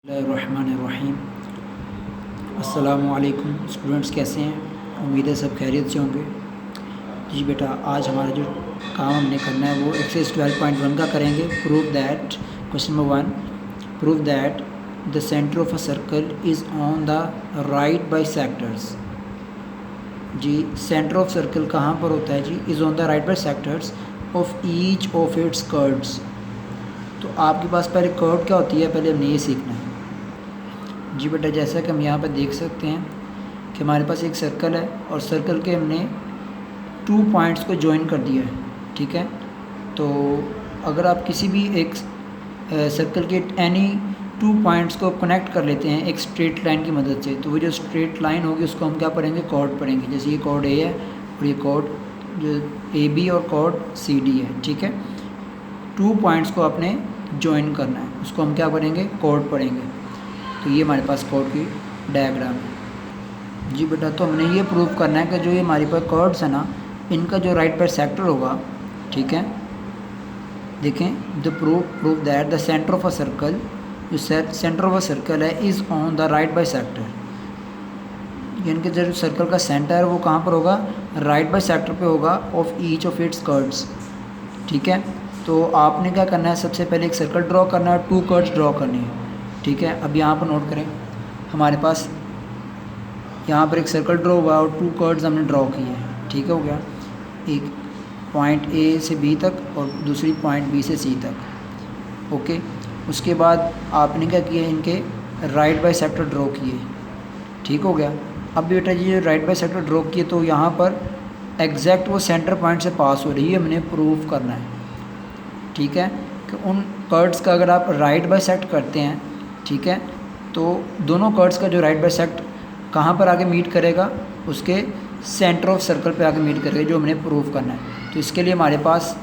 बिस्मिल्लाहिर्रहमानिर्रहीम। अस्सलामुअलैकुम स्टूडेंट्स, कैसे हैं? उम्मीद है सब खैरियत से होंगे। जी बेटा, आज हमारा जो काम हमने करना है वो एक्सरसाइज 12.1 का करेंगे। Prove that, question number 1, prove that the centre of a circle is on the right bisectors. जी, सेंटर ऑफ सर्कल कहाँ पर होता है? जी, is on the right bisectors of each of its curves. तो आपके पास पहले कर्व क्या होती है, पहले हमने ये सीखना है। जी बेटा, जैसा कि हम यहाँ पर देख सकते हैं कि हमारे पास एक सर्कल है और सर्कल के हमने 2 पॉइंट्स को ज्वाइन कर दिया है। ठीक है, तो अगर आप किसी भी एक सर्कल के एनी 2 पॉइंट्स को कनेक्ट कर लेते हैं एक स्ट्रेट लाइन की मदद से, तो वो जो स्ट्रेट लाइन होगी उसको हम क्या पढ़ेंगे? कॉर्ड पढ़ेंगे। जैसे ये कॉर्ड ए है और ये कॉर्ड जो ए बी और कॉर्ड सी डी है। ठीक है, 2 पॉइंट्स को आपने ज्वाइन करना है, उसको हम क्या पढ़ेंगे? कॉर्ड पढ़ेंगे। तो ये हमारे पास कॉर्ड की डायग्राम है। जी बेटा, तो हमने ये प्रूव करना है कि जो ये हमारे पास कॉर्ड्स है ना, इनका जो राइट बाइसेक्टर होगा, ठीक है, देखें, the prove that the centre of a circle, जो सेंटर ऑफ अ सर्कल है, is on the right bisector. यानी कि जो सर्कल का सेंटर है वो कहाँ पर होगा? राइट बाइसेक्टर पे होगा of each of its curves. ठीक है, तो आपने क्या करना है? सबसे पहले एक सर्कल ड्रॉ करना है, 2 कर्व्स ड्रॉ करनी है। ठीक है, अब यहाँ पर नोट करें, हमारे पास यहाँ पर एक सर्कल ड्रॉ हुआ और 2 कर्व्स हमने ड्रॉ किए हैं। ठीक है, हो गया, एक पॉइंट ए से बी तक और दूसरी पॉइंट बी से सी तक। ओके, उसके बाद आपने क्या किया? इनके राइट बाइसेक्टर ड्रॉ किए। ठीक हो गया। अब बेटा जी, राइट बाइसेक्टर ड्रॉ किए तो यहाँ पर एग्जैक्ट वो सेंटर पॉइंट से पास हो रही है, हमने प्रूव करना है। ठीक है, कि उन कर्व्स का अगर आप राइट बाइसेक्ट करते हैं, ठीक है, तो दोनों कर्व्स का जो राइट बाइसेक्ट कहाँ पर आके मीट करेगा? उसके सेंटर ऑफ सर्कल पे आके मीट करेगा, जो हमने प्रूव करना है। तो इसके लिए हमारे पास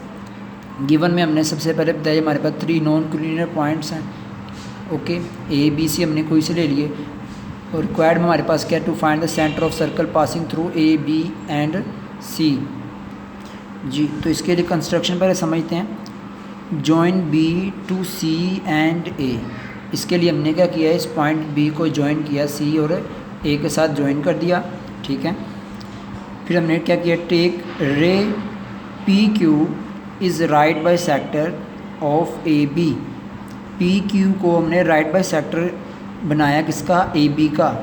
गिवन में हमने सबसे पहले बताया हमारे पास 3 नॉन कोलिनियर पॉइंट्स हैं। ओके, ए बी सी हमने कोई से ले लिए और रिक्वायर्ड में हमारे पास क्या? To find the centre of circle passing through A B and C. जी, तो इसके लिए कंस्ट्रक्शन पहले समझते हैं। Join B to C and A. इसके लिए हमने क्या किया है? इस पॉइंट बी को ज्वाइन किया सी और ए के साथ ज्वाइन कर दिया। ठीक है, फिर हमने क्या किया? Take ray P Q is right bisector of A B. P Q को हमने राइट बाइसेक्टर बनाया, किसका? ए बी का।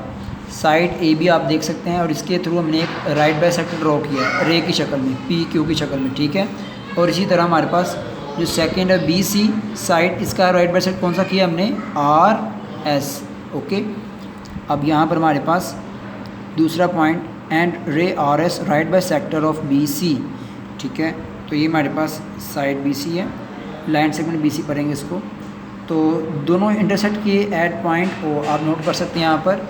साइड ए बी आप देख सकते हैं और इसके थ्रू हमने एक राइट बाइसेक्टर ड्रॉ किया है रे की शक्ल में, पी क्यू की शक्ल में। ठीक है, और इसी तरह हमारे पास जो सेकेंड है बी सी साइड, इसका राइट बाइसेक्टर कौन सा किया हमने? R S. ओके, अब यहाँ पर हमारे पास दूसरा point and ray R S right bisector of B C. ठीक है, तो ये हमारे पास साइड बी सी है, लाइन सेगमेंट बी सी पढ़ेंगे इसको। तो दोनों इंटरसेक्ट किए एट पॉइंट ओ, आप नोट कर सकते हैं यहाँ पर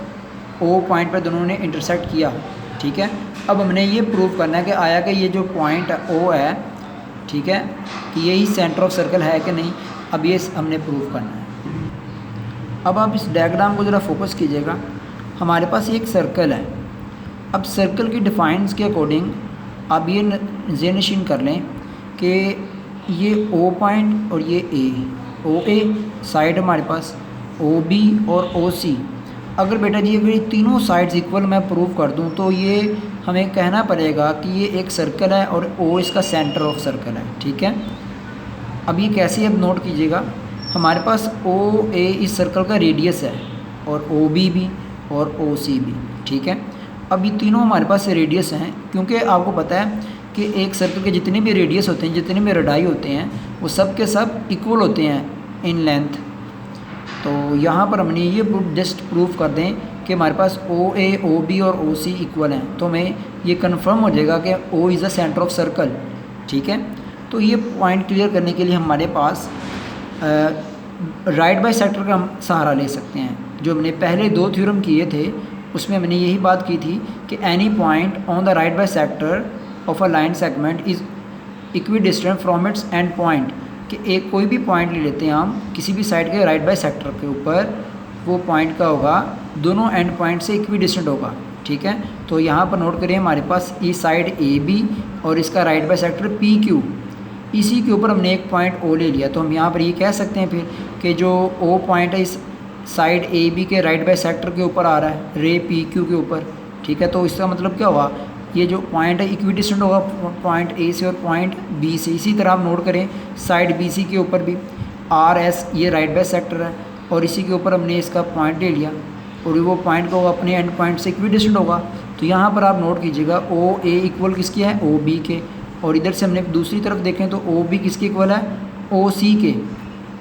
ओ पॉइंट पर दोनों ने इंटरसेक्ट किया। ठीक है, अब हमने ये प्रूव करना है कि आया कि ये जो पॉइंट ओ है, ठीक है, कि यही सेंटर ऑफ सर्कल है कि नहीं। अब ये हमने प्रूव करना है। अब आप इस डायग्राम को ज़रा फोकस कीजिएगा। हमारे पास एक सर्कल है। अब सर्कल की डिफाइंस के अकॉर्डिंग आप ये ज़हन कर लें कि ये ओ पॉइंट और ये ए, ओ ए साइड हमारे पास, ओ बी और ओ सी। अगर बेटा जी अगर ये तीनों साइड्स इक्वल मैं प्रूव कर दूं तो ये हमें कहना पड़ेगा कि ये एक सर्कल है और ओ इसका सेंटर ऑफ सर्कल है। ठीक है, अब ये कैसे? अब नोट कीजिएगा, हमारे पास ओ ए इस सर्कल का रेडियस है और ओ बी भी और ओ सी भी। ठीक है, अब ये तीनों हमारे पास रेडियस हैं, क्योंकि आपको पता है कि एक सर्कल के जितने भी रेडियस होते हैं, जितने भी रेडाई होते हैं, वो सब के सब इक्वल होते हैं इन लेंथ। तो यहाँ पर हमने ये जस्ट प्रूव कर दें कि हमारे पास ओ ए, ओ बी और ओ सी इक्वल हैं, तो हमें ये कंफर्म हो जाएगा कि O is the centre of circle. ठीक है, तो ये पॉइंट क्लियर करने के लिए हमारे पास राइट बाइसेक्टर का हम सहारा ले सकते हैं। जो हमने पहले 2 थ्योरम किए थे उसमें हमने यही बात की थी कि any point on the right bisector of a line segment is equidistant from its and point, कि एक कोई भी पॉइंट ले लेते हैं हम किसी भी साइड के राइट बाइसेक्टर के ऊपर, वो पॉइंट का होगा दोनों एंड पॉइंट से इक्विडिस्टेंट होगा। ठीक है, तो यहाँ पर नोट करिए हमारे पास ये साइड ए बी और इसका राइट बाइसेक्टर पी क्यू, इसी के ऊपर हमने एक पॉइंट ओ ले लिया। तो हम यहाँ पर ये कह सकते हैं फिर कि जो ओ पॉइंट है इस साइड ए बी के राइट बाई सेक्टर के ऊपर आ रहा है, रे पी क्यू के ऊपर, ठीक है। तो इसका मतलब क्या हुआ, ये जो पॉइंट है इक्वी डिस्टेंट होगा पॉइंट ए से और पॉइंट बी से। इसी तरह आप नोट करें साइड बी सी के ऊपर भी आर एस ये राइट बाई सेक्टर है और इसी के ऊपर हमने इसका पॉइंट ले लिया और वो पॉइंट का अपने एंड पॉइंट से इक्वी डिस्टेंट होगा। तो यहाँ पर आप नोट कीजिएगा ओ ए इक्वल किसके है, ओ बी के, और इधर से हमने दूसरी तरफ देखें तो ओ बी किसके इक्वल है, ओ सी के।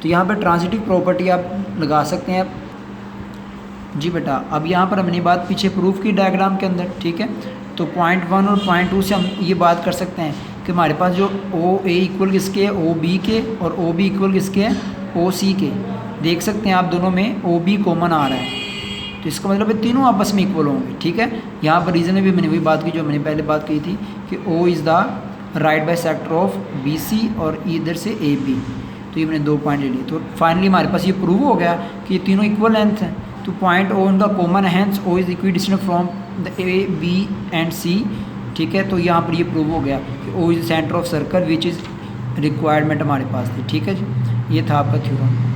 तो यहाँ पर ट्रांजिटिव प्रॉपर्टी आप लगा सकते हैं जी बेटा। अब यहाँ पर हमने बात पीछे प्रूफ की डायग्राम के अंदर, ठीक है। तो पॉइंट 1 और पॉइंट 2 से हम ये बात कर सकते हैं कि हमारे पास जो ओ ए इक्वल किसके है, ओ बी के, और ओ बी इक्वल किसके है, ओ सी के। देख सकते हैं आप दोनों में ओ बी कॉमन आ रहा है, तो इसका मतलब है तीनों आपस में इक्वल होंगे, ठीक है। यहाँ पर रीज़न में भी मैंने वही बात की जो मैंने पहले बात की थी कि O is the right bisector of B C और इधर से ए बी। तो ये मैंने 2 पॉइंट ले लिए। तो फाइनली हमारे पास ये प्रूव हो गया कि ये तीनों इक्वल लेंथ हैं। तो पॉइंट ओ इनका कॉमन है, hence O is equidistant from the A B and C, ठीक है। तो यहाँ पर ये प्रूव हो गया कि O is centre of circle which is requirement हमारे पास थी, ठीक है जी। ये था आपका थ्योरम।